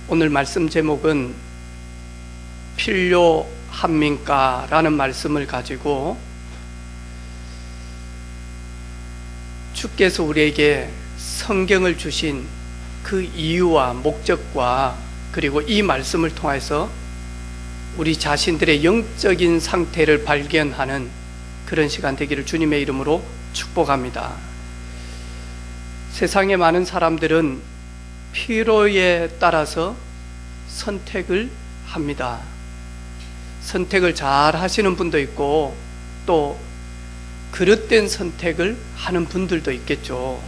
오늘 말씀 제목은 필요합니까라는 말씀을 가지고 주께서 우리에게 성경을 주신 그 이유와 목적과 그리고 이 말씀을 통해서 우리 자신들의 영적인 상태를 발견하는 그런 시간 되기를 주님의 이름으로 축복합니다. 세상의 많은 사람들은 필요에 따라서 선택을 합니다. 선택을 잘 하시는 분도 있고 또 그릇된 선택을 하는 분들도 있겠죠.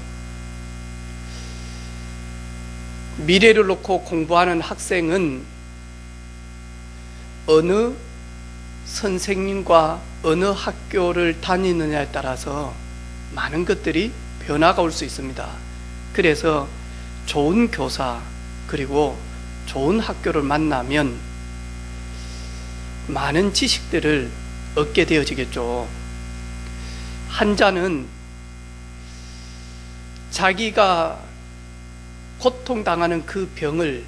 미래를 놓고 공부하는 학생은 어느 선생님과 어느 학교를 다니느냐에 따라서 많은 것들이 변화가 올 수 있습니다. 그래서 좋은 교사 그리고 좋은 학교를 만나면 많은 지식들을 얻게 되어지겠죠. 환자는 자기가 고통당하는 그 병을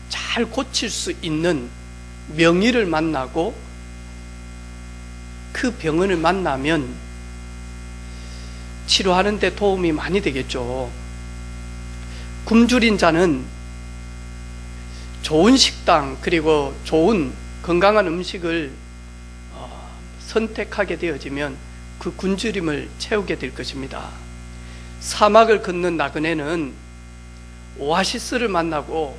잘 고칠 수 있는 명의를 만나고 그 병원을 만나면 치료하는 데 도움이 많이 되겠죠. 굶주린 자는 좋은 식당 그리고 좋은 건강한 음식을 선택하게 되어지면 그 굶주림을 채우게 될 것입니다. 사막을 걷는 나그네는 오아시스를 만나고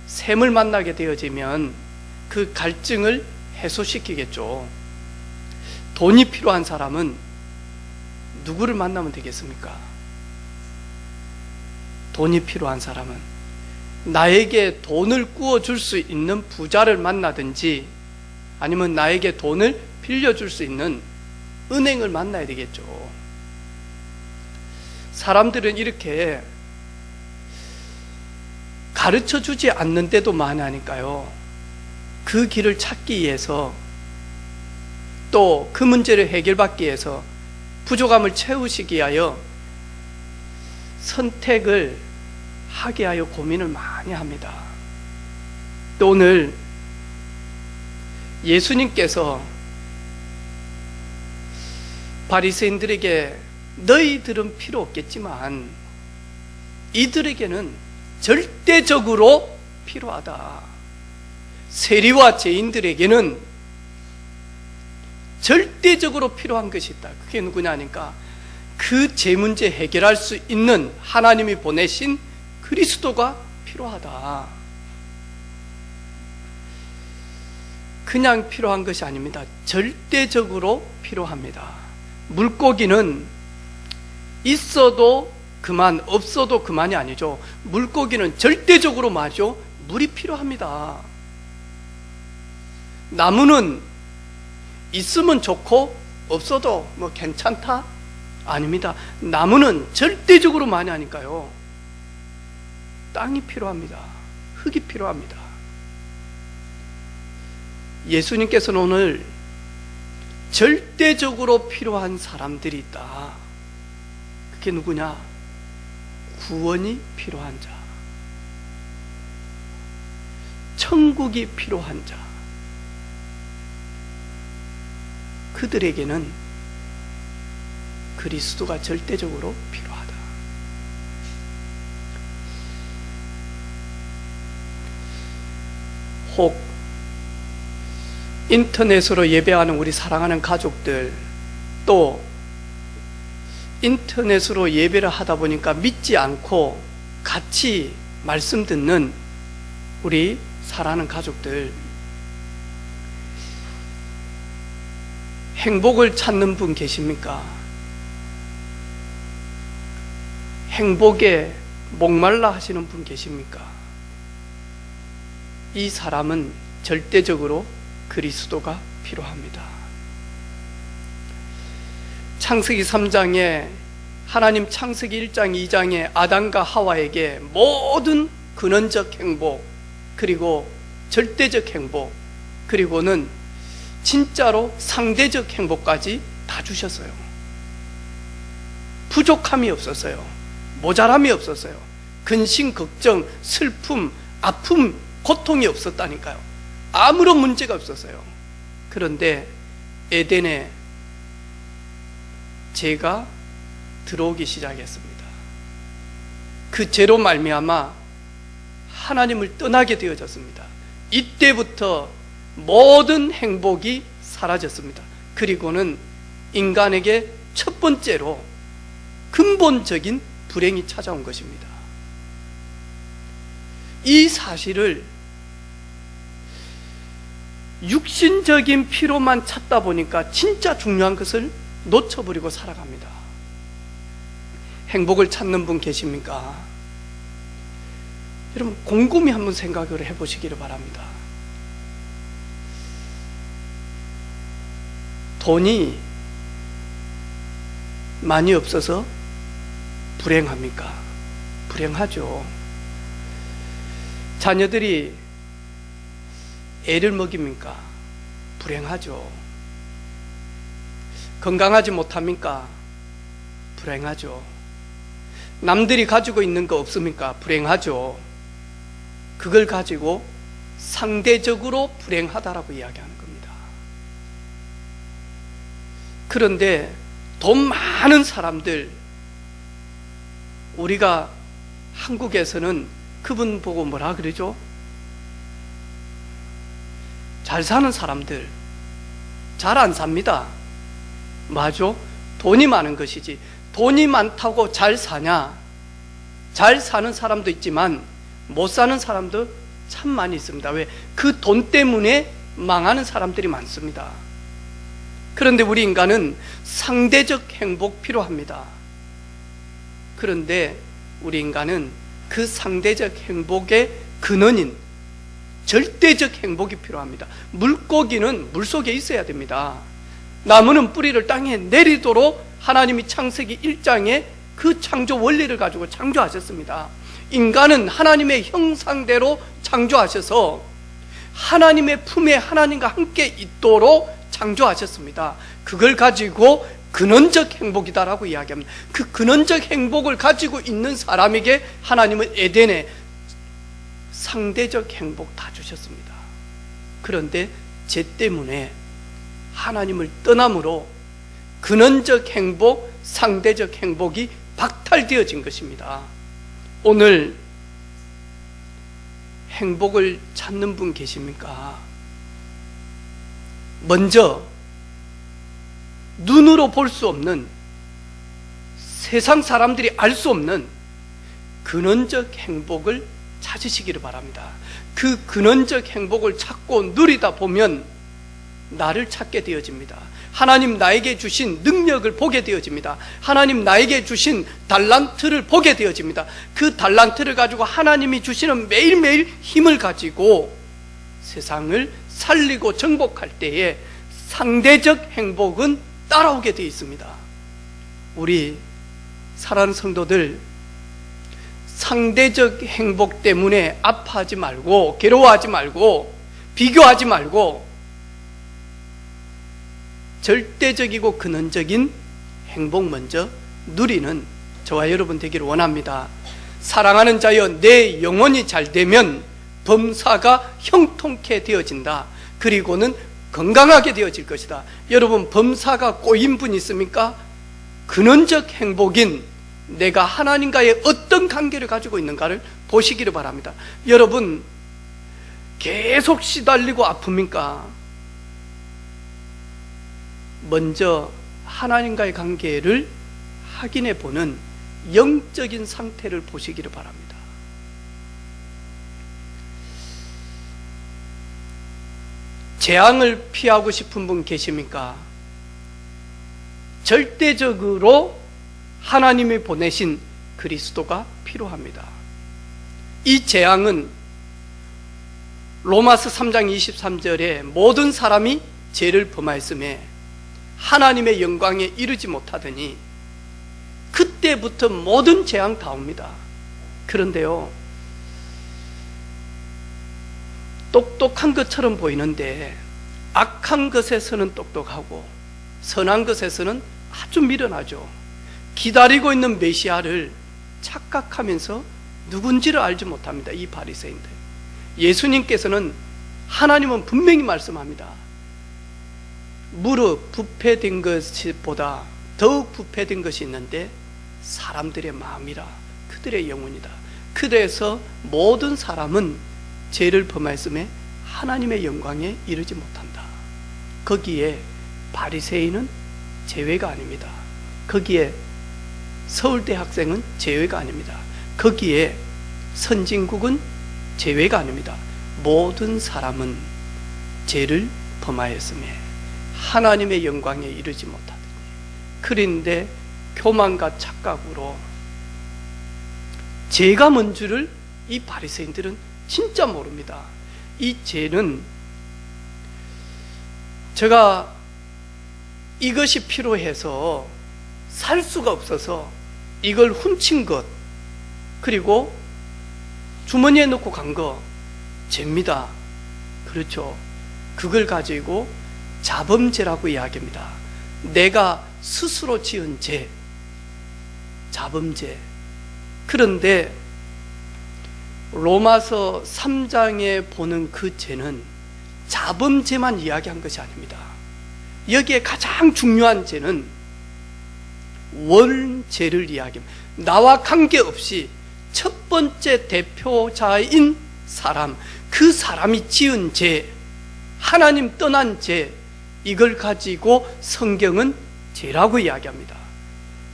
샘을 만나게 되어지면 그 갈증을 해소시키겠죠. 돈이 필요한 사람은 누구를 만나면 되겠습니까? 돈이 필요한 사람은 나에게 돈을 구워줄 수 있는 부자를 만나든지 아니면 나에게 돈을 빌려줄 수 있는 은행을 만나야 되겠죠. 사람들은 이렇게 가르쳐 주지 않는데도 많으니까요. 그 길을 찾기 위해서 또 그 문제를 해결받기 위해서 부족함을 채우시기 위하여 선택을 하게 하여 고민을 많이 합니다. 또 오늘 예수님께서 바리새인들에게 너희들은 필요 없겠지만 이들에게는 절대적으로 필요하다. 세리와 죄인들에게는 절대적으로 필요한 것이 있다. 그게 누구냐 하니까 그 죄 문제 해결할 수 있는 하나님이 보내신 그리스도가 필요하다. 그냥 필요한 것이 아닙니다. 절대적으로 필요합니다. 물고기는 있어도 그만, 없어도 그만이 아니죠. 물고기는 절대적으로 말이죠. 물이 필요합니다. 나무는 있으면 좋고 없어도 뭐 괜찮다? 아닙니다. 나무는 절대적으로 많이 하니까요. 땅이 필요합니다. 흙이 필요합니다. 예수님께서는 오늘 절대적으로 필요한 사람들이 있다. 그게 누구냐? 구원이 필요한 자, 천국이 필요한 자, 그들에게는 그리스도가 절대적으로 필요하다. 혹 인터넷으로 예배하는 우리 사랑하는 가족들, 또 인터넷으로 예배를 하다 보니까 믿지 않고 같이 말씀 듣는 우리 사랑하는 가족들, 행복을 찾는 분 계십니까? 행복에 목말라 하시는 분 계십니까? 이 사람은 절대적으로 그리스도가 필요합니다. 창세기 3장에 하나님 창세기 1장 2장에 아담과 하와에게 모든 근원적 행복 그리고 절대적 행복 그리고는 진짜로 상대적 행복까지 다 주셨어요. 부족함이 없었어요. 모자람이 없었어요. 근심, 걱정, 슬픔, 아픔, 고통이 없었다니까요. 아무런 문제가 없었어요. 그런데 에덴에 죄가 들어오기 시작했습니다. 그 죄로 말미암아 하나님을 떠나게 되어졌습니다. 이때부터 모든 행복이 사라졌습니다. 그리고는 인간에게 첫 번째로 근본적인 불행이 찾아온 것입니다. 이 사실을 육신적인 피로만 찾다 보니까 진짜 중요한 것을 놓쳐버리고 살아갑니다. 행복을 찾는 분 계십니까? 여러분 곰곰이 한번 생각을 해보시기를 바랍니다. 돈이 많이 없어서 불행합니까? 불행하죠. 자녀들이 애를 먹입니까? 불행하죠. 건강하지 못합니까? 불행하죠. 남들이 가지고 있는 거 없습니까? 불행하죠. 그걸 가지고 상대적으로 불행하다라고 이야기하는 겁니다. 그런데 돈 많은 사람들, 우리가 한국에서는 그분 보고 뭐라 그러죠? 잘 사는 사람들 잘 안 삽니다. 맞죠? 돈이 많은 것이지. 돈이 많다고 잘 사냐? 잘 사는 사람도 있지만 못 사는 사람도 참 많이 있습니다. 왜? 그 돈 때문에 망하는 사람들이 많습니다. 그런데 우리 인간은 상대적 행복 필요합니다. 그런데 우리 인간은 그 상대적 행복의 근원인 절대적 행복이 필요합니다. 물고기는 물속에 있어야 됩니다. 나무는 뿌리를 땅에 내리도록 하나님이 창세기 1장에 그 창조 원리를 가지고 창조하셨습니다. 인간은 하나님의 형상대로 창조하셔서 하나님의 품에 하나님과 함께 있도록 창조하셨습니다. 그걸 가지고 근원적 행복이다라고 이야기합니다. 그 근원적 행복을 가지고 있는 사람에게 하나님은 에덴에 상대적 행복 다 주셨습니다. 그런데 죄 때문에 하나님을 떠남으로 근원적 행복, 상대적 행복이 박탈되어진 것입니다. 오늘 행복을 찾는 분 계십니까? 먼저 눈으로 볼 수 없는, 세상 사람들이 알 수 없는 근원적 행복을 찾으시기를 바랍니다. 그 근원적 행복을 찾고 누리다 보면 나를 찾게 되어집니다. 하나님 나에게 주신 능력을 보게 되어집니다. 하나님 나에게 주신 달란트를 보게 되어집니다. 그 달란트를 가지고 하나님이 주시는 매일매일 힘을 가지고 세상을 살리고 정복할 때에 상대적 행복은 따라오게 되어 있습니다. 우리 사랑하는 성도들, 상대적 행복 때문에 아파하지 말고, 괴로워하지 말고, 비교하지 말고, 절대적이고 근원적인 행복 먼저 누리는 저와 여러분 되기를 원합니다. 사랑하는 자여, 내 영혼이 잘 되면 범사가 형통케 되어진다. 그리고는 건강하게 되어질 것이다. 여러분, 범사가 꼬인 분 있습니까? 근원적 행복인 내가 하나님과의 어떤 관계를 가지고 있는가를 보시기를 바랍니다. 여러분, 계속 시달리고 아픕니까? 먼저 하나님과의 관계를 확인해 보는 영적인 상태를 보시기를 바랍니다. 재앙을 피하고 싶은 분 계십니까? 절대적으로 하나님이 보내신 그리스도가 필요합니다. 이 재앙은 로마서 3장 23절에 모든 사람이 죄를 범하였음에 하나님의 영광에 이르지 못하더니, 그때부터 모든 재앙 다 옵니다. 그런데요, 똑똑한 것처럼 보이는데 악한 것에서는 똑똑하고 선한 것에서는 아주 미련하죠. 기다리고 있는 메시아를 착각하면서 누군지를 알지 못합니다. 이 바리새인들. 예수님께서는, 하나님은 분명히 말씀합니다. 무릇 부패된 것보다 더욱 부패된 것이 있는데 사람들의 마음이라. 그들의 영혼이다. 그래서 모든 사람은 죄를 범하였음에 하나님의 영광에 이르지 못한다. 거기에 바리새인은 제외가 아닙니다. 거기에 서울대 학생은 제외가 아닙니다. 거기에 선진국은 제외가 아닙니다. 모든 사람은 죄를 범하였음에 하나님의 영광에 이르지 못하더니. 그런데 교만과 착각으로 죄가 뭔 줄을 이 바리새인들은 진짜 모릅니다. 이 죄는, 제가 이것이 필요해서 살 수가 없어서 이걸 훔친 것, 그리고 주머니에 넣고 간 거 죄입니다. 그렇죠. 그걸 가지고 자범죄라고 이야기합니다. 내가 스스로 지은 죄, 자범죄. 그런데 로마서 3장에 보는 그 죄는 자범죄만 이야기한 것이 아닙니다. 여기에 가장 중요한 죄는 원죄를 이야기합니다. 나와 관계없이 첫 번째 대표자인 사람, 그 사람이 지은 죄, 하나님 떠난 죄, 이걸 가지고 성경은 죄라고 이야기합니다.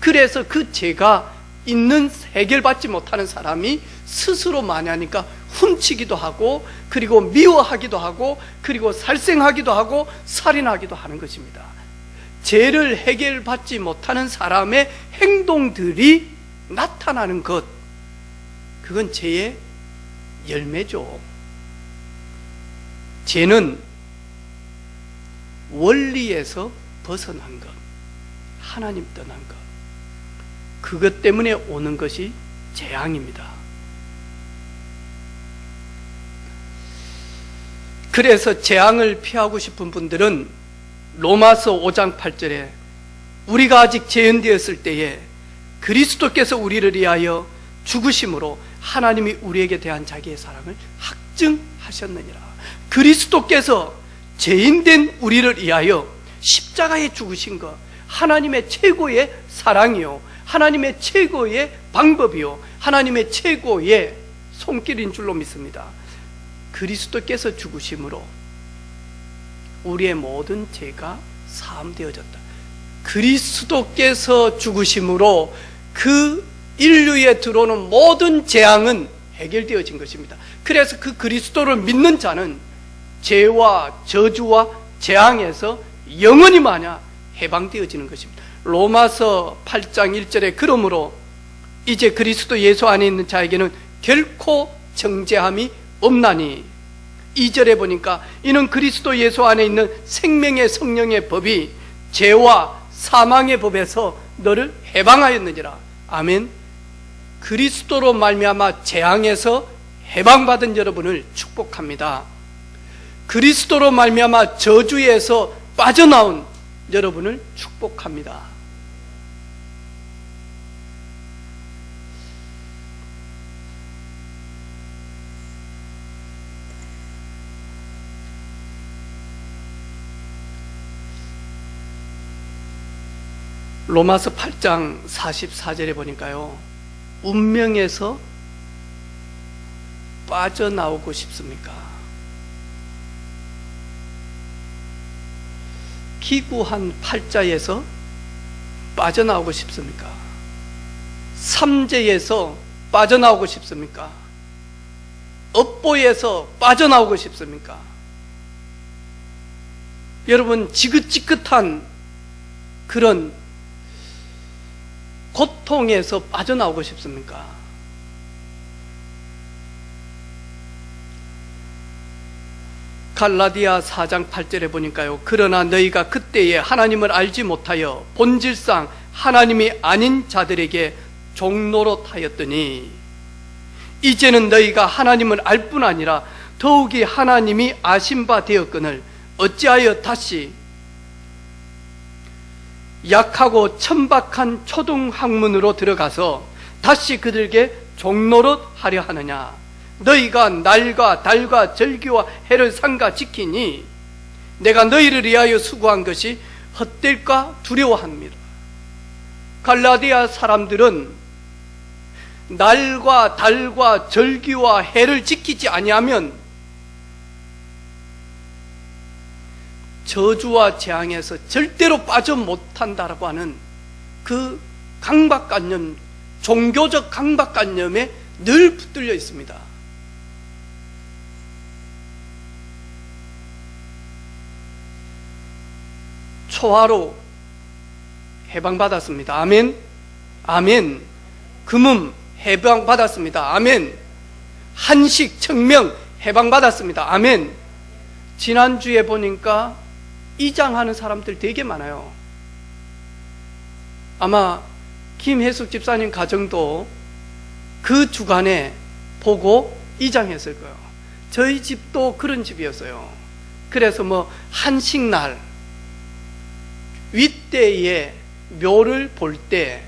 그래서 그 죄가 있는, 해결받지 못하는 사람이 스스로 많이 하니까 훔치기도 하고, 그리고 미워하기도 하고, 그리고 살생하기도 하고 살인하기도 하는 것입니다. 죄를 해결받지 못하는 사람의 행동들이 나타나는 것, 그건 죄의 열매죠. 죄는 원리에서 벗어난 것, 하나님 떠난 것, 그것 때문에 오는 것이 재앙입니다. 그래서 재앙을 피하고 싶은 분들은 로마서 5장 8절에 우리가 아직 죄인되었을 때에 그리스도께서 우리를 위하여 죽으심으로 하나님이 우리에게 대한 자기의 사랑을 확증하셨느니라. 그리스도께서 죄인된 우리를 위하여 십자가에 죽으신 것, 하나님의 최고의 사랑이요, 하나님의 최고의 방법이요, 하나님의 최고의 손길인 줄로 믿습니다. 그리스도께서 죽으심으로 우리의 모든 죄가 사함되어졌다. 그리스도께서 죽으심으로 그 인류에 들어오는 모든 재앙은 해결되어진 것입니다. 그래서 그 그리스도를 믿는 자는 죄와 저주와 재앙에서 영원히 마냐 해방되어지는 것입니다. 로마서 8장 1절에 그러므로 이제 그리스도 예수 안에 있는 자에게는 결코 정죄함이 없나니, 2절에 보니까 이는 그리스도 예수 안에 있는 생명의 성령의 법이 죄와 사망의 법에서 너를 해방하였느니라. 아멘. 그리스도로 말미암아 재앙에서 해방받은 여러분을 축복합니다. 그리스도로 말미암아 저주에서 빠져나온 여러분을 축복합니다. 로마서 8장 44절에 보니까요, 운명에서 빠져나오고 싶습니까? 기구한 팔자에서 빠져나오고 싶습니까? 삼재에서 빠져나오고 싶습니까? 업보에서 빠져나오고 싶습니까? 여러분, 지긋지긋한 그런 고통에서 빠져나오고 싶습니까? 갈라디아 4장 8절에 보니까요, 그러나 너희가 그때에 하나님을 알지 못하여 본질상 하나님이 아닌 자들에게 종노릇하였더니 이제는 너희가 하나님을 알 뿐 아니라 더욱이 하나님이 아신 바 되었거늘 어찌하여 다시 약하고 천박한 초등학문으로 들어가서 다시 그들에게 종노릇하려 하느냐. 너희가 날과 달과 절기와 해를 삼가 지키니 내가 너희를 위하여 수고한 것이 헛될까 두려워합니다. 갈라디아 사람들은 날과 달과 절기와 해를 지키지 아니하면 저주와 재앙에서 절대로 빠져 못한다라고 하는 그 강박관념, 종교적 강박관념에 늘 붙들려 있습니다. 초하로 해방받았습니다. 아멘. 아멘. 금음 해방받았습니다. 아멘. 한식 청명 해방받았습니다. 아멘. 지난주에 보니까 이장하는 사람들 되게 많아요. 아마 김혜숙 집사님 가정도 그 주간에 보고 이장했을 거예요. 저희 집도 그런 집이었어요. 그래서 뭐 한식날 윗대에 묘를 볼 때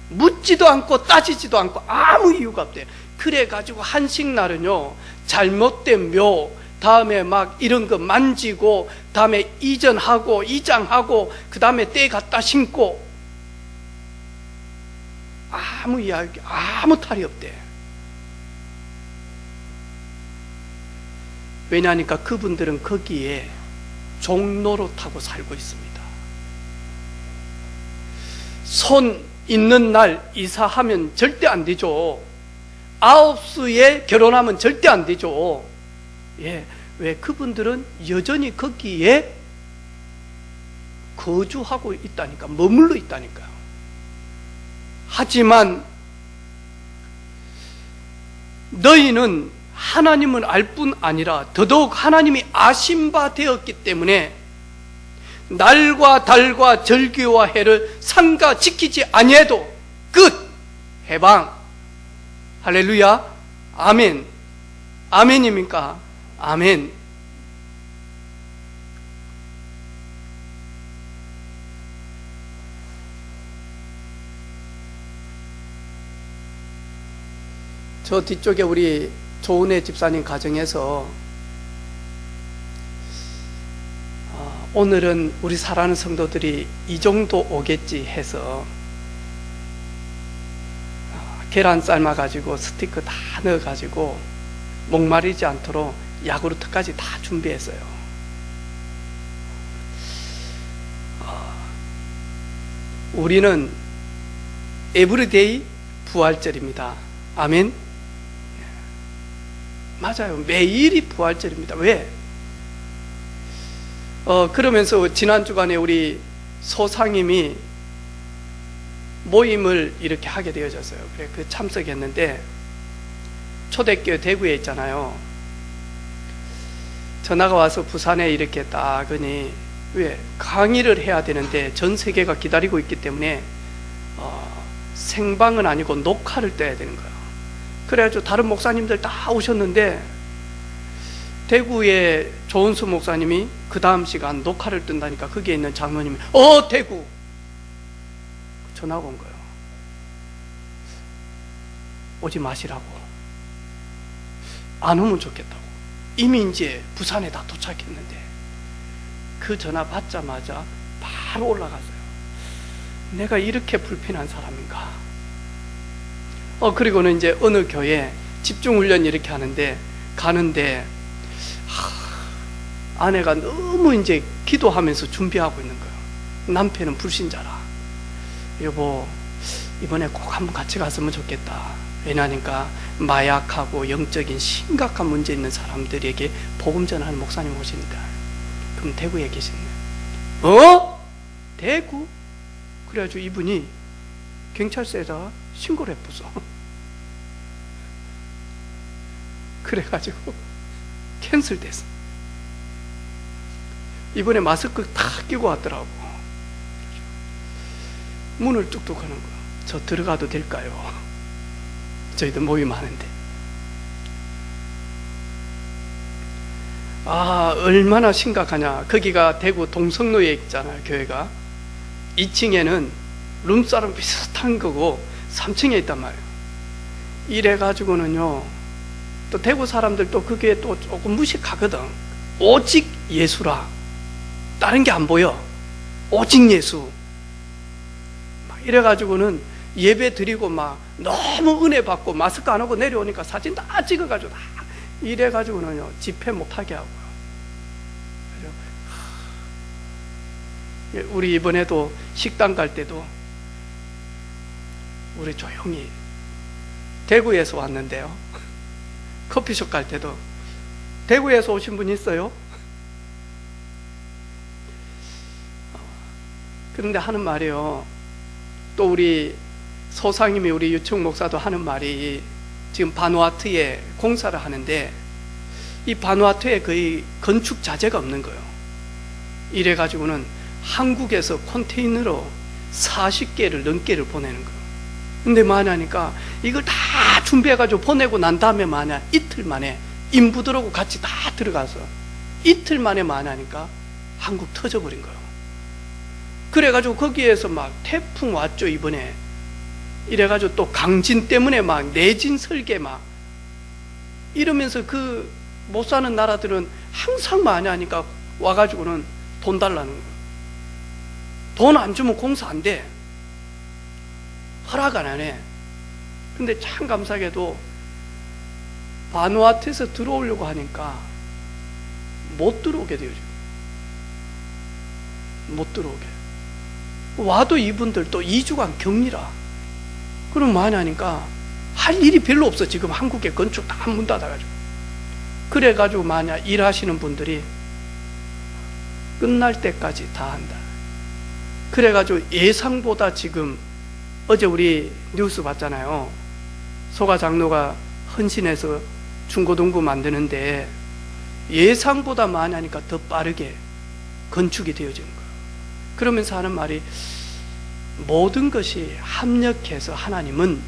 묻지도 않고 따지지도 않고 아무 이유가 없대요. 그래가지고 한식날은요, 잘못된 묘, 다음에 막 이런 거 만지고, 다음에 이전하고 이장하고, 그 다음에 때 갖다 심고, 아무 이야기, 아무 탈이 없대. 왜냐하니까 그분들은 거기에 종로로 타고 살고 있습니다. 손 있는 날 이사하면 절대 안 되죠. 9시에 결혼하면 절대 안 되죠. 예, 왜 그분들은 여전히 거기에 거주하고 있다니까, 머물러 있다니까요. 하지만 너희는 하나님을 알 뿐 아니라 더더욱 하나님이 아신 바 되었기 때문에 날과 달과 절기와 해를 삼가 지키지 아니해도 끝! 해방! 할렐루야! 아멘! 아멘입니까? 아멘! 저 뒤쪽에 우리 조은혜 집사님 가정에서 오늘은 우리 사랑하는 성도들이 이 정도 오겠지 해서 계란 삶아가지고 스티커 다 넣어가지고 목마르지 않도록 야구르트까지 다 준비했어요. 우리는 에브리데이 부활절입니다. 아멘. 맞아요. 매일이 부활절입니다. 왜? 그러면서 지난 주간에 우리 소상임이 모임을 이렇게 하게 되어졌어요. 그래, 그 참석했는데 초대교회 대구에 있잖아요. 전화가 와서 부산에 이렇게 딱 하니 왜? 강의를 해야 되는데 전 세계가 기다리고 있기 때문에 생방은 아니고 녹화를 떼야 되는 거예요. 그래가지고 다른 목사님들 다 오셨는데 대구의 조은수 목사님이 그 다음 시간 녹화를 뜬다니까 거기에 있는 장로님이 대구! 전화가 온 거예요. 오지 마시라고. 안 오면 좋겠다고. 이미 이제 부산에 다 도착했는데 그 전화 받자마자 바로 올라갔어요. 내가 이렇게 불편한 사람인가? 그리고는 이제 어느 교회 집중훈련 이렇게 하는데 가는데 아내가 너무 이제 기도하면서 준비하고 있는 거예요. 남편은 불신자라. 여보, 이번에 꼭 한번 같이 갔으면 좋겠다. 왜냐하니까 마약하고 영적인 심각한 문제 있는 사람들에게 복음 전하는 목사님 오시니까. 그럼 대구에 계시네. 대구? 그래가지고 이분이 경찰서에다가 신고를 해보소. 그래가지고 캔슬됐어. 이번에 마스크 다 끼고 왔더라고. 문을 뚝뚝 하는 거야. 저 들어가도 될까요? 저희도 모임 하는데. 얼마나 심각하냐. 거기가 대구 동성로에 있잖아요, 교회가. 2층에는 룸사롱 비슷한 거고 3층에 있단 말이에요. 이래가지고는요, 또 대구 사람들도 그게 또 조금 무식하거든. 오직 예수라. 다른 게 안 보여. 오직 예수. 막 이래가지고는 예배 드리고 막 너무 은혜 받고 마스크 안 하고 내려오니까 사진 다 찍어가지고 다 이래가지고는요 집회 못하게 하고요. 우리 이번에도 식당 갈 때도 우리 조용히 대구에서 왔는데요. 커피숍 갈 때도 대구에서 오신 분 있어요? 그런데 하는 말이요. 또 우리 소상님이 우리 유청 목사도 하는 말이 지금 바누아투에 공사를 하는데 이 바누아투에 거의 건축 자재가 없는 거예요. 이래가지고는 한국에서 컨테이너로 40개를 넘게를 보내는 거예요. 근데 뭐하냐니까 이걸 다 준비해가지고 보내고 난 다음에 뭐하냐 이틀 만에 인부들하고 같이 다 들어가서 이틀 만에 뭐하냐니까 한국 터져버린 거예요. 그래가지고 거기에서 막 태풍 왔죠 이번에. 이래가지고 또 강진 때문에 막 내진 설계 막 이러면서 그 못 사는 나라들은 항상 뭐하냐니까 와가지고는 돈 달라는 거예요. 돈 안 주면 공사 안 돼. 허락 안 하네. 근데 참 감사하게도 바누아투에서 들어오려고 하니까 못 들어오게 돼요. 못 들어오게. 와도 이분들 또 2주간 격리라. 그럼 뭐 하냐니까 할 일이 별로 없어. 지금 한국에 건축 다 문 닫아가지고. 그래가지고 만약 일하시는 분들이 끝날 때까지 다 한다. 그래가지고 예상보다 지금 어제 우리 뉴스 봤잖아요. 소가 장로가 헌신해서 중고등부 만드는데 예상보다 많이 하니까 더 빠르게 건축이 되어지는 거예요. 그러면서 하는 말이 모든 것이 합력해서 하나님은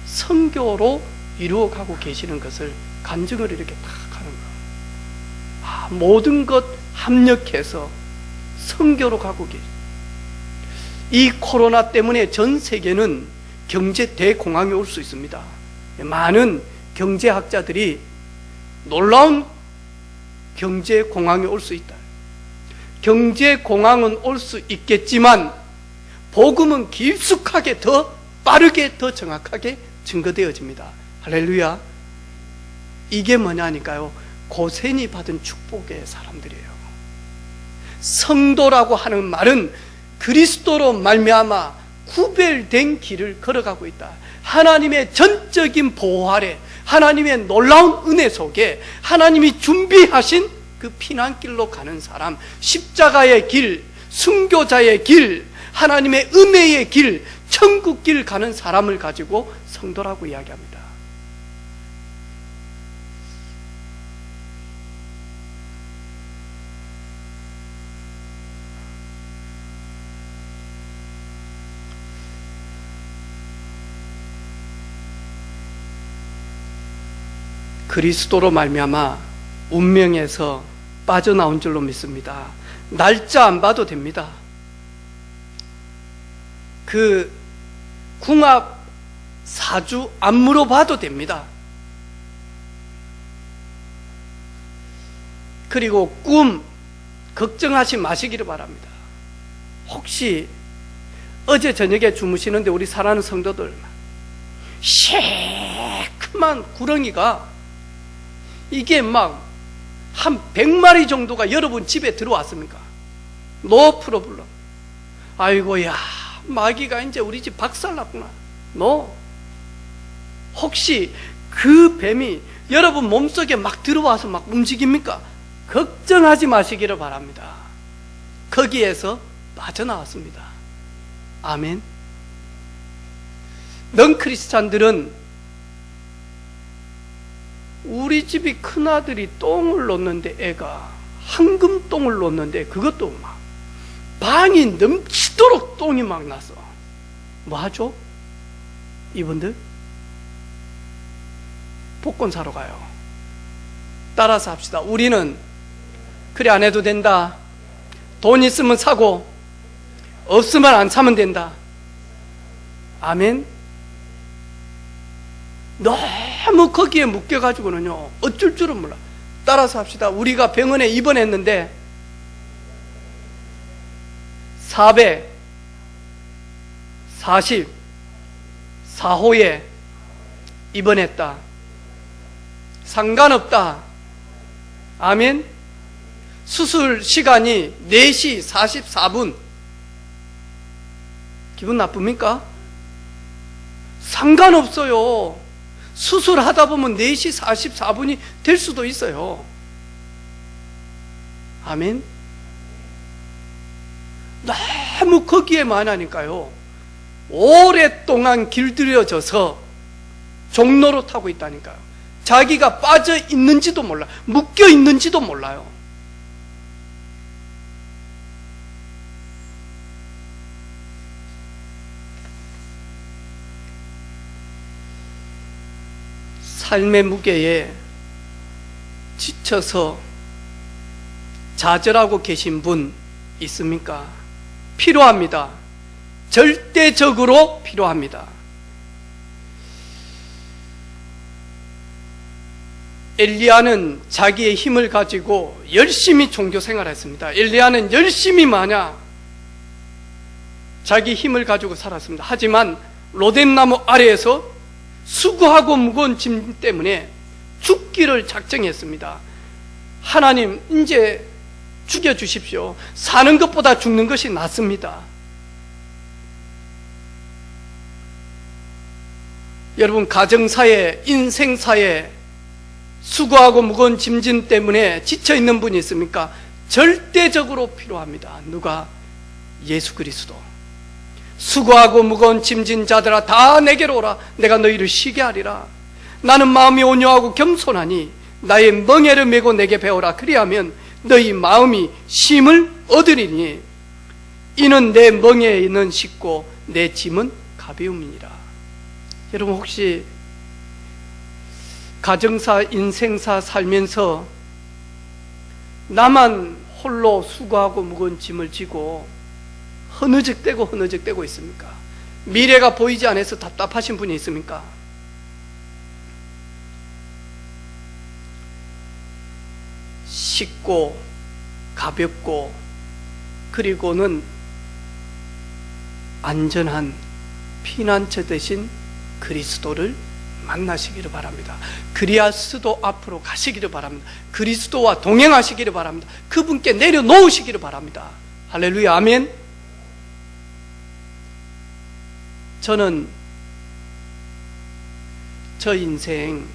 선교로 이루어가고 계시는 것을 간증을 이렇게 딱 하는 거예요. 모든 것 합력해서 선교로 가고 계시. 이 코로나 때문에 전 세계는 경제 대공황이 올 수 있습니다. 많은 경제학자들이 놀라운 경제 공황이 올 수 있다. 경제 공황은 올 수 있겠지만 복음은 깊숙하게 더 빠르게 더 정확하게 증거되어집니다. 할렐루야. 이게 뭐냐니까요, 고센이 받은 축복의 사람들이에요. 성도라고 하는 말은 그리스도로 말미암아 구별된 길을 걸어가고 있다. 하나님의 전적인 보호 아래, 하나님의 놀라운 은혜 속에 하나님이 준비하신 그 피난길로 가는 사람, 십자가의 길, 순교자의 길, 하나님의 은혜의 길, 천국길 가는 사람을 가지고 성도라고 이야기합니다. 그리스도로 말미암아 운명에서 빠져나온 줄로 믿습니다. 날짜 안 봐도 됩니다. 그 궁합 사주 안 물어봐도 됩니다. 그리고 꿈 걱정하지 마시기를 바랍니다. 혹시 어제 저녁에 주무시는데 우리 사랑하는 성도들 시큼한 구렁이가 이게 막 한 100마리 정도가 여러분 집에 들어왔습니까? 노 프로블럼. 아이고야, 마귀가 이제 우리 집 박살났구나. 노. 혹시 그 뱀이 여러분 몸속에 막 들어와서 막 움직입니까? 걱정하지 마시기를 바랍니다. 거기에서 빠져나왔습니다. 아멘. 넌 크리스찬들은 우리 집이 큰아들이 똥을 놓는데, 애가 황금 똥을 놓는데 그것도 막 방이 넘치도록 똥이 막 났어. 뭐 하죠? 이분들 복권 사러 가요. 따라서 합시다. 우리는 그래 안 해도 된다. 돈 있으면 사고 없으면 안 사면 된다. 아멘. 너무 거기에 묶여가지고는요, 어쩔 줄은 몰라. 따라서 합시다. 우리가 병원에 입원했는데 444호에 입원했다. 상관없다. 아멘. 수술 시간이 4시 44분. 기분 나쁩니까? 상관없어요. 수술하다 보면 4시 44분이 될 수도 있어요. 아멘. 너무 거기에만 하니까요, 오랫동안 길들여져서 종로로 타고 있다니까요. 자기가 빠져 있는지도 몰라, 묶여 있는지도 몰라요. 삶의 무게에 지쳐서 좌절하고 계신 분 있습니까? 필요합니다. 절대적으로 필요합니다. 엘리야는 자기의 힘을 가지고 열심히 종교 생활했습니다. 엘리야는 열심히 자기 힘을 가지고 살았습니다. 하지만 로뎀나무 아래에서 수고하고 무거운 짐 때문에 죽기를 작정했습니다. 하나님, 이제 죽여주십시오. 사는 것보다 죽는 것이 낫습니다. 여러분, 가정사에, 인생사에 수고하고 무거운 짐진 때문에 지쳐있는 분이 있습니까? 절대적으로 필요합니다. 누가? 예수 그리스도. 수고하고 무거운 짐진 자들아 다 내게로 오라. 내가 너희를 쉬게 하리라. 나는 마음이 온유하고 겸손하니 나의 멍에를 메고 내게 배우라. 그리하면 너희 마음이 쉼을 얻으리니 이는 내 멍에는 쉽고 내 짐은 가벼움이니라. 여러분, 혹시 가정사, 인생사 살면서 나만 홀로 수고하고 무거운 짐을 지고 허느적대고 있습니까? 미래가 보이지 않아서 답답하신 분이 있습니까? 쉽고 가볍고 그리고는 안전한 피난처 대신 그리스도를 만나시기를 바랍니다. 그리스도 앞으로 가시기를 바랍니다. 그리스도와 동행하시기를 바랍니다. 그분께 내려놓으시기를 바랍니다. 할렐루야, 아멘. 저는 저 인생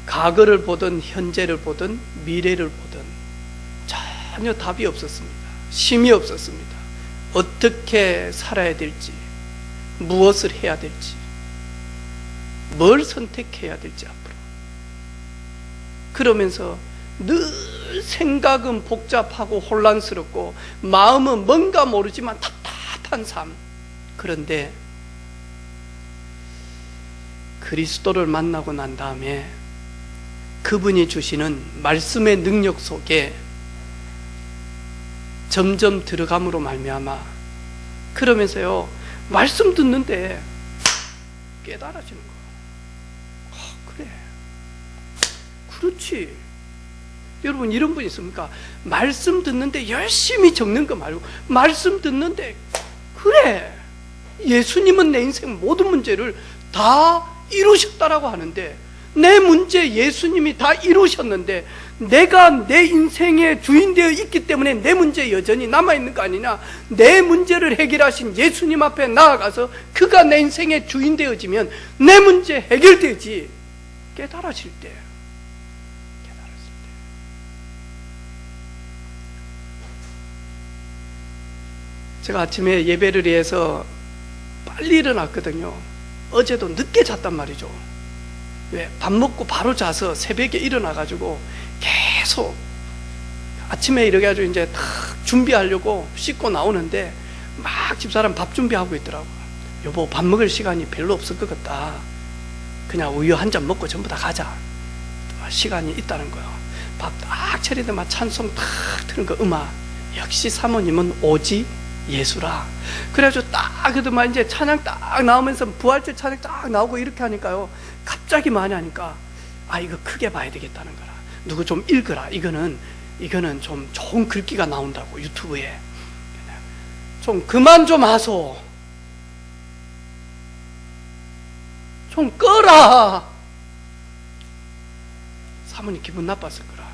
과거를 보든 현재를 보든 미래를 보든 전혀 답이 없었습니다. 쉼이 없었습니다. 어떻게 살아야 될지, 무엇을 해야 될지, 뭘 선택해야 될지 앞으로. 그러면서 늘 생각은 복잡하고 혼란스럽고 마음은 뭔가 모르지만 답답한 삶. 그런데 그리스도를 만나고 난 다음에 그분이 주시는 말씀의 능력 속에 점점 들어감으로 말미암아 그러면서요, 말씀 듣는데 깨달아지는 거예요. 그래, 그렇지. 여러분, 이런 분 있습니까? 말씀 듣는데 열심히 적는 거 말고 말씀 듣는데 그래, 예수님은 내 인생 모든 문제를 다 이루셨다라고 하는데, 내 문제 예수님이 다 이루셨는데 내가 내 인생의 주인 되어 있기 때문에 내 문제 여전히 남아있는 거 아니냐? 내 문제를 해결하신 예수님 앞에 나아가서 그가 내 인생의 주인 되어지면 내 문제 해결되지. 깨달아질 때, 제가 아침에 예배를 위해서 빨리 일어났거든요. 어제도 늦게 잤단 말이죠. 왜? 밥 먹고 바로 자서 새벽에 일어나가지고 계속 아침에 이래가지고 이제 탁 준비하려고 씻고 나오는데 막 집사람 밥 준비하고 있더라고. 여보, 밥 먹을 시간이 별로 없을 것 같다. 그냥 우유 한 잔 먹고 전부 다 가자. 시간이 있다는 거예요. 밥 딱 차리더만 찬송 탁 트는 거 음악. 역시 사모님은 오지 예수라. 그래가지고 딱 그더만 이제 찬양 딱 나오면서 부활절 찬양 딱 나오고 이렇게 하니까요, 갑자기 많이 하니까 이거 크게 봐야 되겠다는 거라. 누구 좀 읽어라. 이거는 좀 좋은 글귀가 나온다고 유튜브에. 좀 그만 좀 하소. 좀 꺼라. 사모님 기분 나빴을 거라.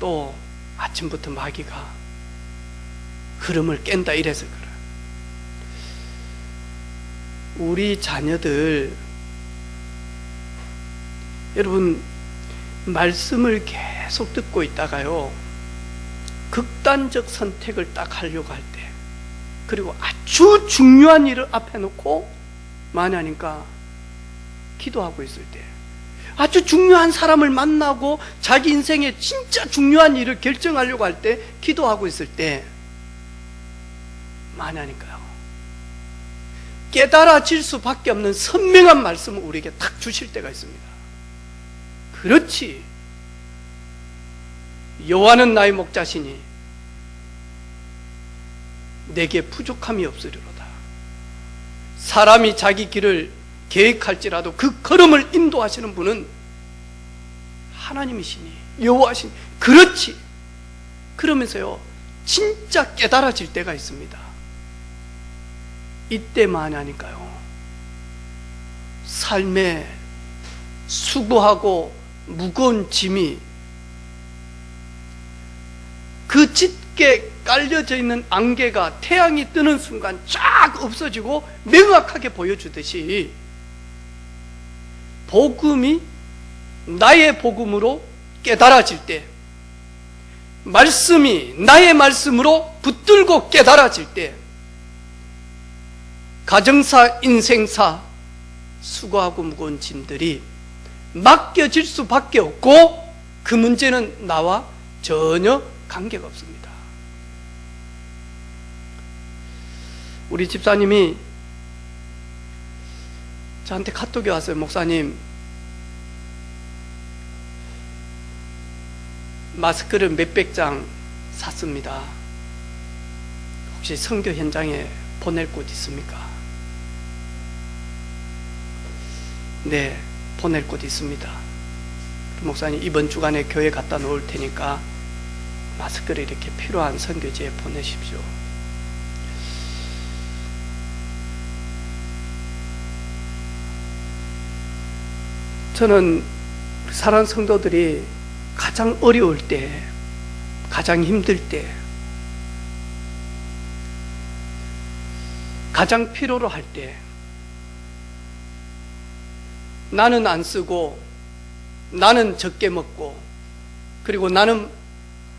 또 아침부터 마귀가 흐름을 깬다 이랬을 거라. 우리 자녀들, 여러분, 말씀을 계속 듣고 있다가요, 극단적 선택을 딱 하려고 할 때, 그리고 아주 중요한 일을 앞에 놓고 많이 하니까 기도하고 있을 때, 아주 중요한 사람을 만나고 자기 인생에 진짜 중요한 일을 결정하려고 할 때 기도하고 있을 때 많이 하니까요, 깨달아질 수밖에 없는 선명한 말씀을 우리에게 딱 주실 때가 있습니다. 그렇지, 여호와는 나의 목자시니 내게 부족함이 없으리로다. 사람이 자기 길을 계획할지라도 그 걸음을 인도하시는 분은 하나님이시니, 여호와시니. 그렇지. 그러면서요, 진짜 깨달아질 때가 있습니다. 이때만 하니까요, 삶에 수고하고 무거운 짐이 그 짙게 깔려져 있는 안개가 태양이 뜨는 순간 쫙 없어지고 명확하게 보여주듯이, 복음이 나의 복음으로 깨달아질 때, 말씀이 나의 말씀으로 붙들고 깨달아질 때, 가정사, 인생사, 수고하고 무거운 짐들이 맡겨질 수밖에 없고, 그 문제는 나와 전혀 관계가 없습니다. 우리 집사님이 저한테 카톡이 왔어요. 목사님, 마스크를 몇백 장 샀습니다. 혹시 선교 현장에 보낼 곳 있습니까? 네, 보낼 곳 있습니다. 목사님, 이번 주간에 교회 갖다 놓을 테니까 마스크를 이렇게 필요한 선교지에 보내십시오. 저는 사랑하는 성도들이 가장 어려울 때, 가장 힘들 때, 가장 필요로 할 때, 나는 안 쓰고, 나는 적게 먹고, 그리고 나는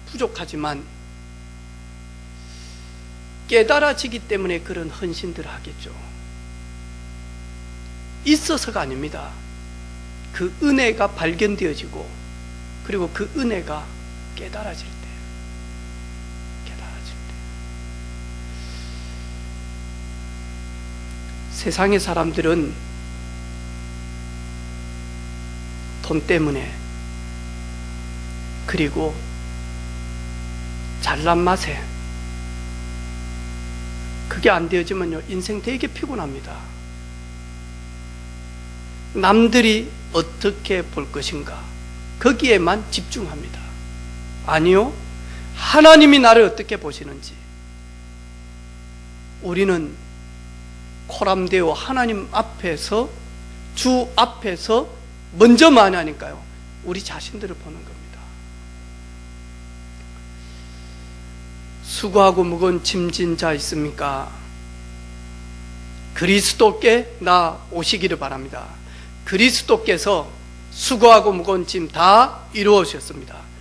부족하지만 깨달아지기 때문에 그런 헌신들을 하겠죠. 있어서가 아닙니다. 그 은혜가 발견되어지고, 그리고 그 은혜가 깨달아질 때, 세상의 사람들은 돈 때문에, 그리고 잘난 맛에, 그게 안 되어지면요, 인생 되게 피곤합니다. 남들이 어떻게 볼 것인가, 거기에만 집중합니다. 아니요, 하나님이 나를 어떻게 보시는지. 우리는 코람데오 하나님 앞에서, 주 앞에서 먼저 만나니까요, 우리 자신들을 보는 겁니다. 수고하고 무거운 짐진 자 있습니까? 그리스도께 나 오시기를 바랍니다. 그리스도께서 수고하고 무거운 짐 다 이루어주셨습니다.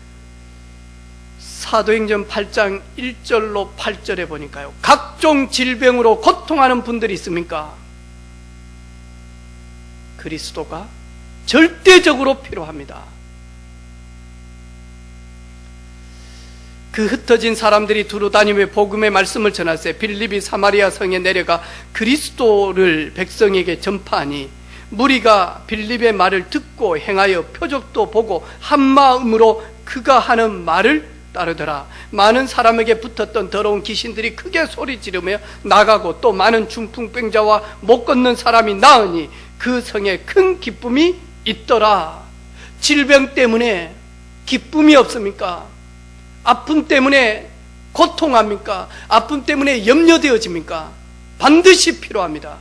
사도행전 8장 1절로 8절에 보니까요, 각종 질병으로 고통하는 분들이 있습니까? 그리스도가 절대적으로 필요합니다. 그 흩어진 사람들이 두루 다니며 복음의 말씀을 전하세 빌립이 사마리아 성에 내려가 그리스도를 백성에게 전파하니, 무리가 빌립의 말을 듣고 행하여 표적도 보고 한 마음으로 그가 하는 말을 따르더라. 많은 사람에게 붙었던 더러운 귀신들이 크게 소리 지르며 나가고 또 많은 중풍병자와 못 걷는 사람이 나으니 그 성에 큰 기쁨이 있더라. 질병 때문에 기쁨이 없습니까? 아픔 때문에 고통합니까? 아픔 때문에 염려되어집니까? 반드시 필요합니다.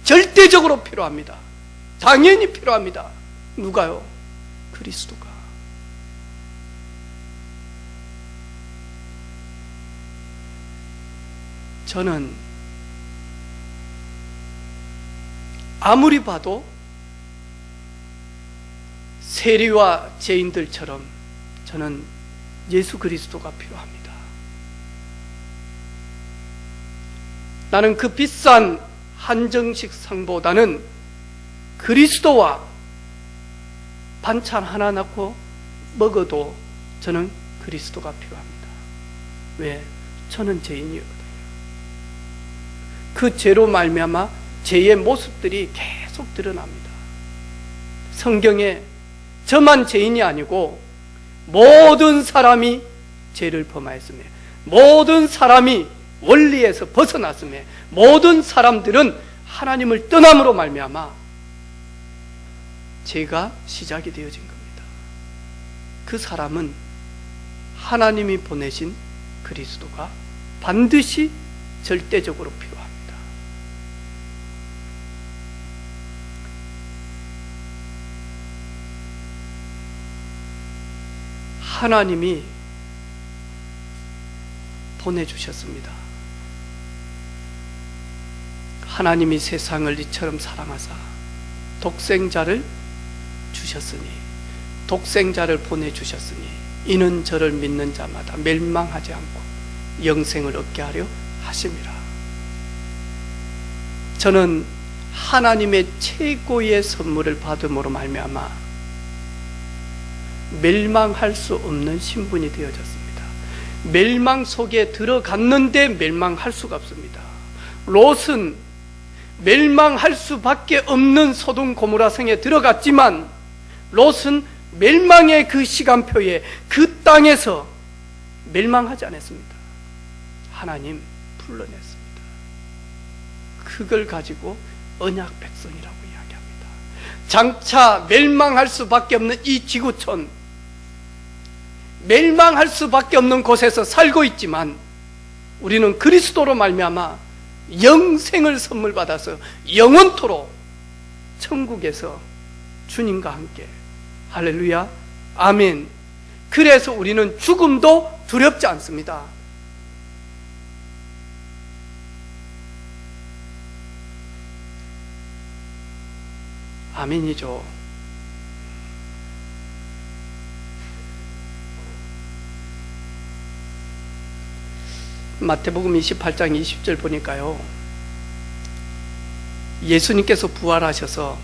절대적으로 필요합니다. 당연히 필요합니다. 누가요? 그리스도가. 저는 아무리 봐도 세리와 죄인들처럼 저는 예수 그리스도가 필요합니다. 나는 그 비싼 한정식 상보다는 그리스도와 반찬 하나 넣고 먹어도 저는 그리스도가 필요합니다. 왜? 저는 죄인이거든요. 그 죄로 말미암아 죄의 모습들이 계속 드러납니다. 성경에 저만 죄인이 아니고 모든 사람이 죄를 범하였으며 모든 사람이 원리에서 벗어났으며 모든 사람들은 하나님을 떠남으로 말미암아 죄가 시작이 되어진 겁니다. 그 사람은 하나님이 보내신 그리스도가 반드시 절대적으로 필요합니다. 하나님이 보내주셨습니다. 하나님이 세상을 이처럼 사랑하사 독생자를 주셨으니, 독생자를 보내주셨으니 이는 저를 믿는 자마다 멸망하지 않고 영생을 얻게 하려 하심이라. 저는 하나님의 최고의 선물을 받음으로 말미암아 멸망할 수 없는 신분이 되어졌습니다. 멸망 속에 들어갔는데 멸망할 수가 없습니다. 롯은 멸망할 수밖에 없는 소돔 고모라 성에 들어갔지만 롯은 멸망의 그 시간표에 그 땅에서 멸망하지 않았습니다. 하나님 불러냈습니다. 그걸 가지고 언약 백성이라고 이야기합니다. 장차 멸망할 수밖에 없는 이 지구촌, 멸망할 수밖에 없는 곳에서 살고 있지만 우리는 그리스도로 말미암아 영생을 선물 받아서 영원토록 천국에서 주님과 함께, 할렐루야, 아멘. 그래서 우리는 죽음도 두렵지 않습니다. 아멘이죠. 마태복음 28장 20절 보니까요, 예수님께서 부활하셔서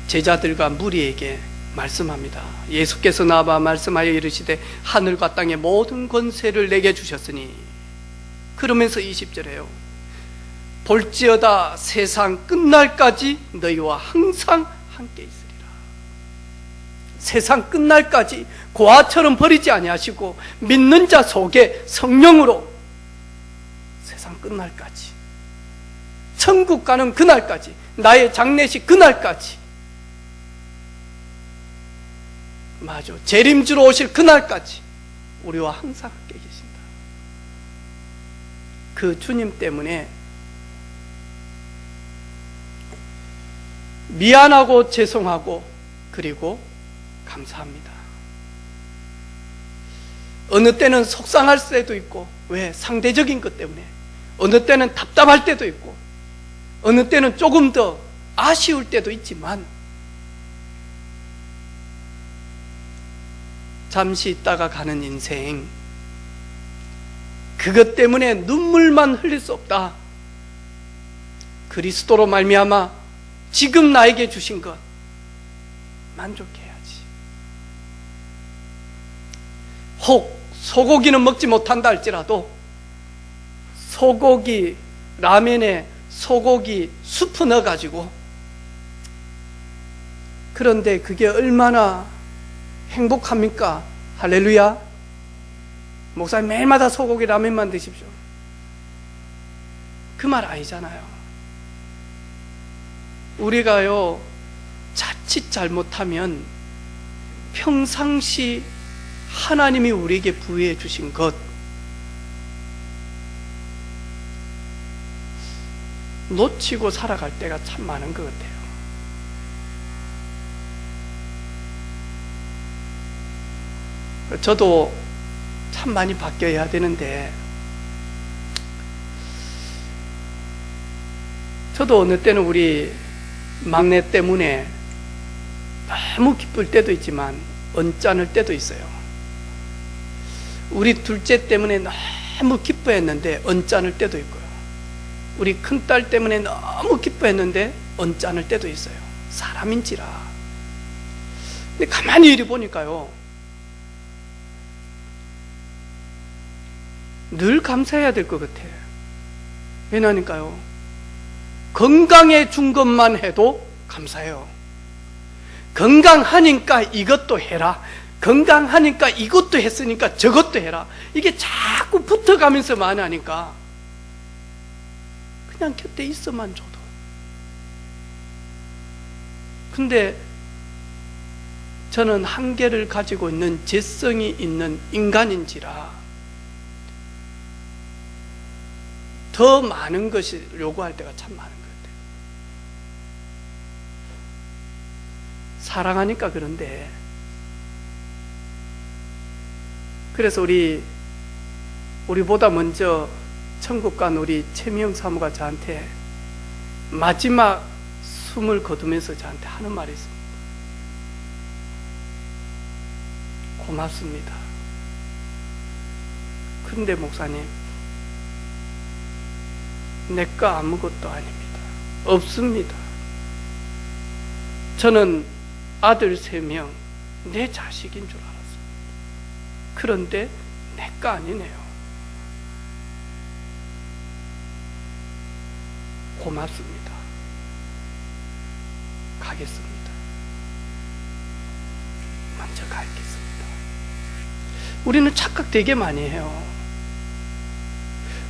제자들과 무리에게 말씀합니다. 예수께서 나와 말씀하여 이르시되 하늘과 땅의 모든 권세를 내게 주셨으니, 그러면서 20절에요, 볼지어다 세상 끝날까지 너희와 항상 함께 있으리라. 세상 끝날까지 고아처럼 버리지 아니하시고 믿는 자 속에 성령으로 세상 끝날까지, 천국 가는 그날까지, 나의 장례식 그날까지, 맞아, 재림주로 오실 그날까지 우리와 항상 함께 계신다. 그 주님 때문에 미안하고 죄송하고 그리고 감사합니다. 어느 때는 속상할 때도 있고, 왜? 상대적인 것 때문에. 어느 때는 답답할 때도 있고, 어느 때는 조금 더 아쉬울 때도 있지만, 잠시 있다가 가는 인생, 그것 때문에 눈물만 흘릴 수 없다. 그리스도로 말미암아 지금 나에게 주신 것 만족해야지. 혹 소고기는 먹지 못한다 할지라도 소고기 라면에 소고기 수프 넣어가지고, 그런데 그게 얼마나 행복합니까? 할렐루야. 목사님 매일마다 소고기 라면만 드십시오. 그 말 아니잖아요. 우리가요, 자칫 잘못하면 평상시 하나님이 우리에게 부여해 주신 것, 놓치고 살아갈 때가 참 많은 것 같아요. 저도 참 많이 바뀌어야 되는데, 저도 어느 때는 우리 막내 때문에 너무 기쁠 때도 있지만 언짢을 때도 있어요. 우리 둘째 때문에 너무 기뻐했는데 언짢을 때도 있고요. 우리 큰딸 때문에 너무 기뻐했는데 언짢을 때도 있어요. 사람인지라. 근데 가만히 이리 보니까요, 늘 감사해야 될 것 같아요. 왜냐니까요, 건강해 준 것만 해도 감사해요. 건강하니까 이것도 해라, 건강하니까 이것도 했으니까 저것도 해라, 이게 자꾸 붙어가면서 많이 하니까 그냥 곁에 있어만 줘도. 근데 저는 한계를 가지고 있는 재성이 있는 인간인지라 더 많은 것을 요구할 때가 참 많은 것 같아요. 사랑하니까 그런데, 그래서 우리보다 먼저 천국 간 우리 최미영 사모가 저한테 마지막 숨을 거두면서 저한테 하는 말이 있습니다. 고맙습니다. 근데 목사님, 내 거 아무것도 아닙니다. 없습니다. 저는 아들 3명, 내 자식인 줄 알았습니다. 그런데 내 거 아니네요. 고맙습니다. 가겠습니다. 먼저 가겠습니다. 우리는 착각 되게 많이 해요.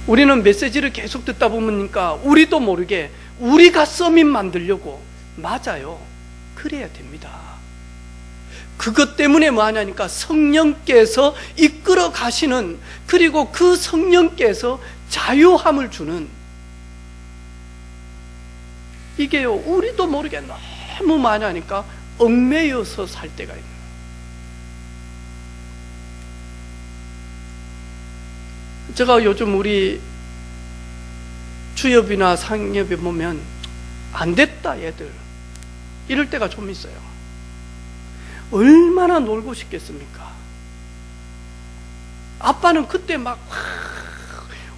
우리는 메시지를 계속 듣다 보니까 우리도 모르게 우리가 서밋 만들려고, 맞아요. 그래야 됩니다. 그것 때문에 뭐 하냐니까 성령께서 이끌어 가시는, 그리고 그 성령께서 자유함을 주는, 이게요, 우리도 모르게 너무 많이 하니까 얽매여서 살 때가 있는. 제가 요즘 우리 주협이나 상협에 보면 안 됐다 얘들 이럴 때가 좀 있어요. 얼마나 놀고 싶겠습니까? 아빠는 그때 막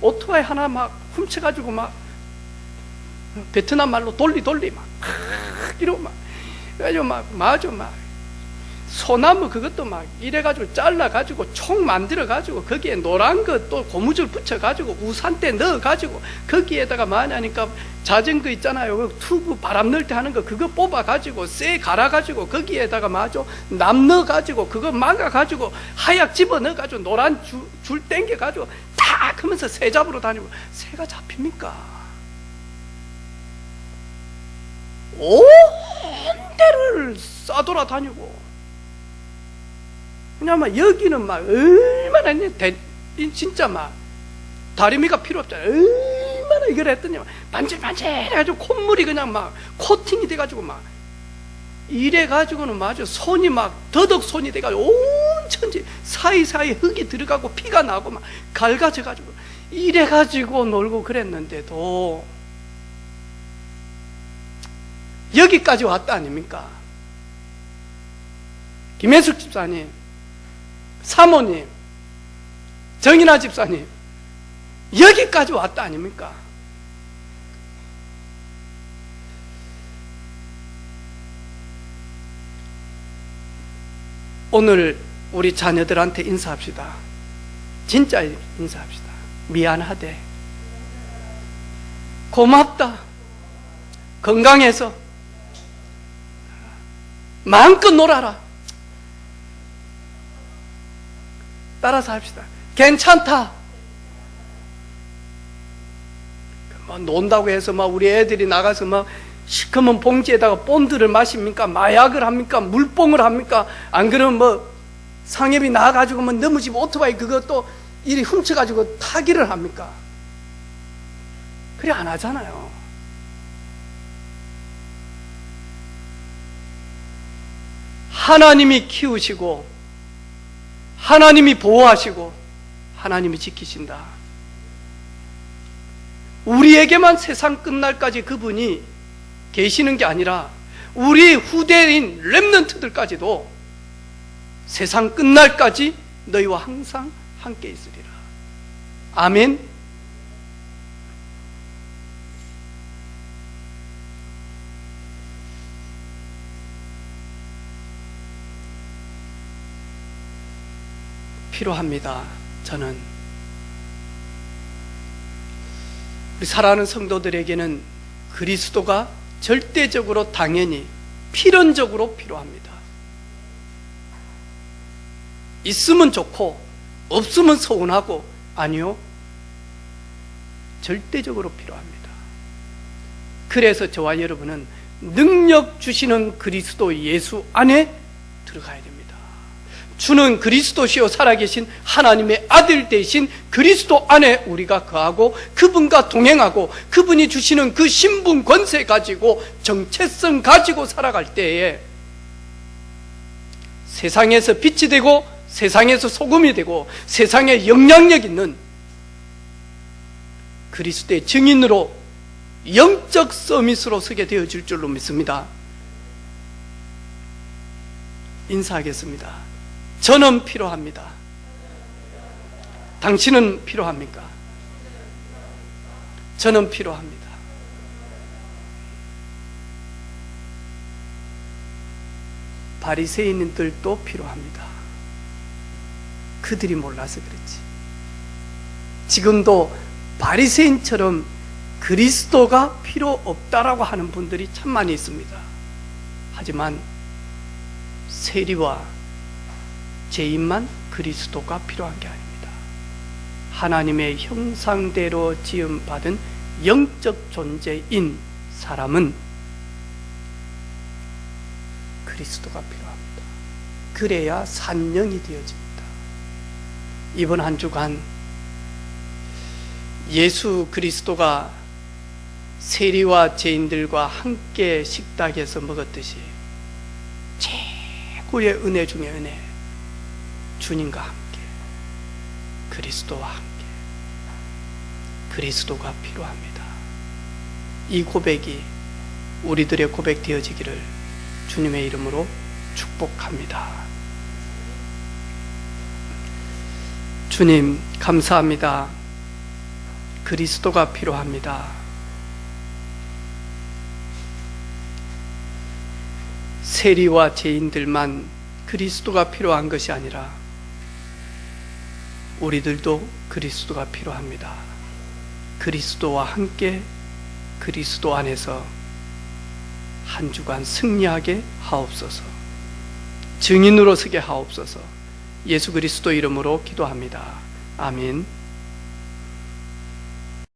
오토바이 하나 막 훔쳐가지고 막 베트남 말로 돌리 막 이러고 막 그래가지고 막 소나무 그것도 막 이래가지고 잘라가지고 총 만들어가지고 거기에 노란 거 또 고무줄 붙여가지고 우산대 넣어가지고 거기에다가 뭐하냐니까 자전거 있잖아요, 튜브 바람 넣을 때 하는 거 그거 뽑아가지고 쇠 갈아가지고 거기에다가 남 넣어가지고 그거 막아가지고 하약 집어넣어가지고 노란 줄 땡겨가지고 탁 하면서 새 잡으러 다니고. 새가 잡힙니까? 온 데를 싸돌아다니고. 그냥 여기는 얼마나 진짜 다리미가 필요 없잖아요. 얼마나 이걸 했더니 반질반질 해가지고 콧물이 그냥 코팅이 돼가지고 이래가지고는 손이 더덕 손이 돼가지고 온 천지 사이사이 흙이 들어가고 피가 나고 갈가져가지고 이래가지고 놀고 그랬는데도 여기까지 왔다 아닙니까? 김혜숙 집사님, 사모님, 정인아 집사님, 여기까지 왔다 아닙니까? 오늘 우리 자녀들한테 인사합시다. 진짜 인사합시다. 미안하대, 고맙다, 건강해서 마음껏 놀아라. 따라서 합시다. 괜찮다. 뭐 논다고 해서 막 우리 애들이 나가서 막 시커먼 봉지에다가 본드를 마십니까? 마약을 합니까? 물뽕을 합니까? 안 그러면 뭐 상엽이 나가가지고 뭐 넘어지면 오토바이 그것도 이리 훔쳐가지고 타기를 합니까? 그래 안 하잖아요. 하나님이 키우시고 하나님이 보호하시고 하나님이 지키신다. 우리에게만 세상 끝날까지 그분이 계시는 게 아니라 우리 후대인 렘넌트들까지도 세상 끝날까지 너희와 항상 함께 있으리라. 아멘. 필요합니다. 저는 우리 사랑하는 성도들에게는 그리스도가 절대적으로 당연히 필연적으로 필요합니다. 있으면 좋고 없으면 서운하고 아니요, 절대적으로 필요합니다. 그래서 저와 여러분은 능력 주시는 그리스도 예수 안에 들어가야 됩니다. 주는 그리스도시요 살아계신 하나님의 아들 되신 그리스도 안에 우리가 거하고 그분과 동행하고 그분이 주시는 그 신분 권세 가지고 정체성 가지고 살아갈 때에 세상에서 빛이 되고 세상에서 소금이 되고 세상에 영향력 있는 그리스도의 증인으로 영적 서밋으로 서게 되어질 줄로 믿습니다. 인사하겠습니다. 저는 필요합니다. 당신은 필요합니까? 저는 필요합니다. 바리새인들도 필요합니다. 그들이 몰라서 그렇지. 지금도 바리새인처럼 그리스도가 필요 없다라고 하는 분들이 참 많이 있습니다. 하지만 세리와 죄인만 그리스도가 필요한 게 아닙니다. 하나님의 형상대로 지음받은 영적 존재인 사람은 그리스도가 필요합니다. 그래야 산영이 되어집니다. 이번 한 주간 예수 그리스도가 세리와 죄인들과 함께 식탁에서 먹었듯이 최고의 은혜 중의 은혜, 주님과 함께, 그리스도와 함께, 그리스도가 필요합니다. 이 고백이 우리들의 고백 되어지기를 주님의 이름으로 축복합니다. 주님 감사합니다. 그리스도가 필요합니다. 세리와 죄인들만 그리스도가 필요한 것이 아니라 우리들도 그리스도가 필요합니다. 그리스도와 함께 그리스도 안에서 한 주간 승리하게 하옵소서. 증인으로 서게 하옵소서. 예수 그리스도 이름으로 기도합니다. 아멘.